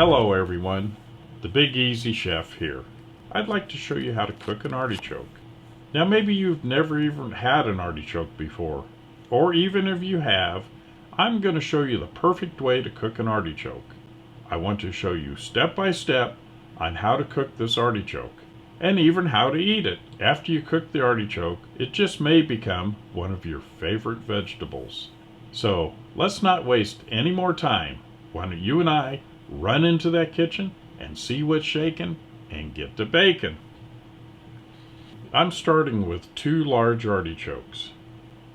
Hello everyone, the Big Easy Chef here. I'd like to show you how to cook an artichoke. Now maybe you've never even had an artichoke before, or even if you have, I'm going to show you the perfect way to cook an artichoke. I want to show you step by step on how to cook this artichoke, and even how to eat it. After you cook the artichoke, it just may become one of your favorite vegetables. So let's not waste any more time. Why don't you and I run into that kitchen and see what's shaking and get to baking. I'm starting with 2 large artichokes.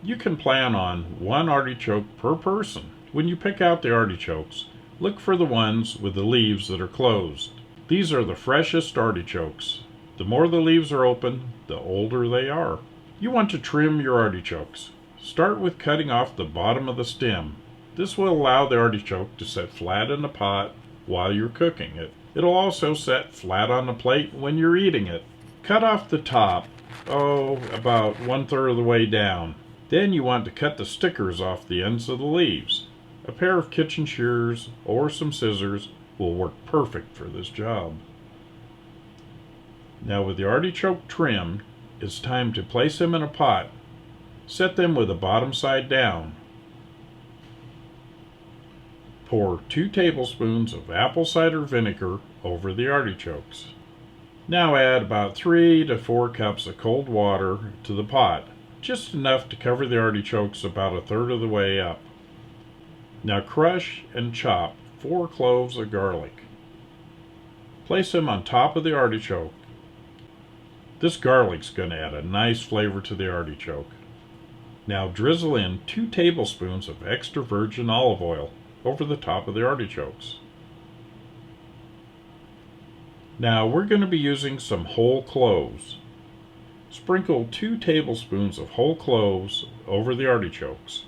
You can plan on 1 artichoke per person. When you pick out the artichokes, look for the ones with the leaves that are closed. These are the freshest artichokes. The more the leaves are open, the older they are. You want to trim your artichokes. Start with cutting off the bottom of the stem. This will allow the artichoke to set flat in the pot while you're cooking it. It'll also set flat on the plate when you're eating it. Cut off the top, about 1/3 of the way down. Then you want to cut the stickers off the ends of the leaves. A pair of kitchen shears or some scissors will work perfect for this job. Now with the artichoke trimmed, it's time to place them in a pot. Set them with the bottom side down. Pour 2 tablespoons of apple cider vinegar over the artichokes. Now add about 3 to 4 cups of cold water to the pot, just enough to cover the artichokes about 1/3 of the way up. Now crush and chop 4 cloves of garlic. Place them on top of the artichoke. This garlic's going to add a nice flavor to the artichoke. Now drizzle in 2 tablespoons of extra virgin olive oil over the top of the artichokes. Now we're going to be using some whole cloves. Sprinkle 2 tablespoons of whole cloves over the artichokes.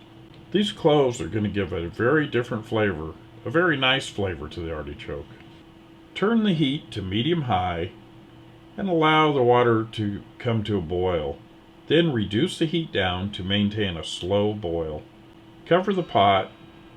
These cloves are going to give a very different flavor, a very nice flavor to the artichoke. Turn the heat to medium-high and allow the water to come to a boil. Then reduce the heat down to maintain a slow boil. Cover the pot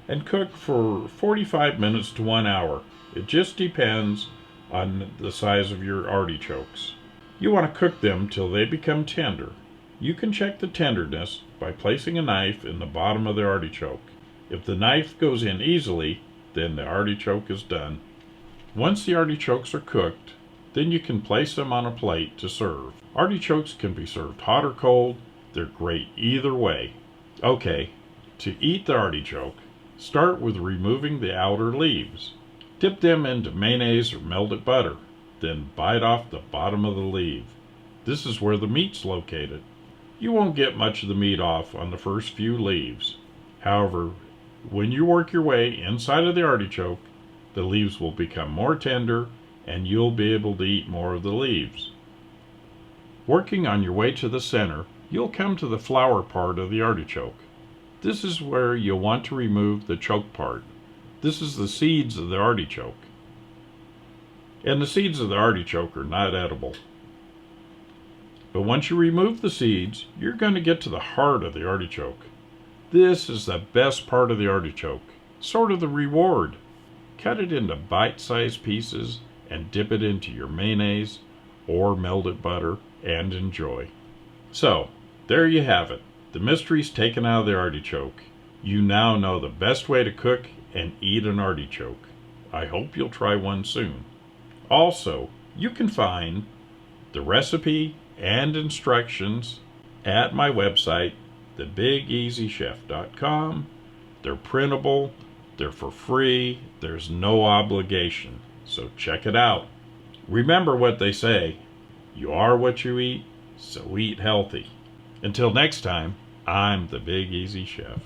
and cook for 45 minutes to 1 hour. It just depends on the size of your artichokes. You want to cook them till they become tender. You can check the tenderness by placing a knife in the bottom of the artichoke. If the knife goes in easily, then the artichoke is done. Once the artichokes are cooked, then you can place them on a plate to serve. Artichokes can be served hot or cold. They're great either way. Okay, to eat the artichoke, start with removing the outer leaves. Dip them into mayonnaise or melted butter, then bite off the bottom of the leaf. This is where the meat's located. You won't get much of the meat off on the first few leaves. However, when you work your way inside of the artichoke, the leaves will become more tender and you'll be able to eat more of the leaves. Working on your way to the center, you'll come to the flower part of the artichoke. This is where you'll want to remove the choke part. This is the seeds of the artichoke. And the seeds of the artichoke are not edible. But once you remove the seeds, you're going to get to the heart of the artichoke. This is the best part of the artichoke, sort of the reward. Cut it into bite-sized pieces and dip it into your mayonnaise or melted butter and enjoy. So, there you have it. The mystery's taken out of the artichoke. You now know the best way to cook and eat an artichoke. I hope you'll try one soon. Also, you can find the recipe and instructions at my website, thebigeasychef.com. They're printable, they're for free, there's no obligation, so check it out. Remember what they say, you are what you eat, so eat healthy. Until next time, I'm the Big Easy Chef.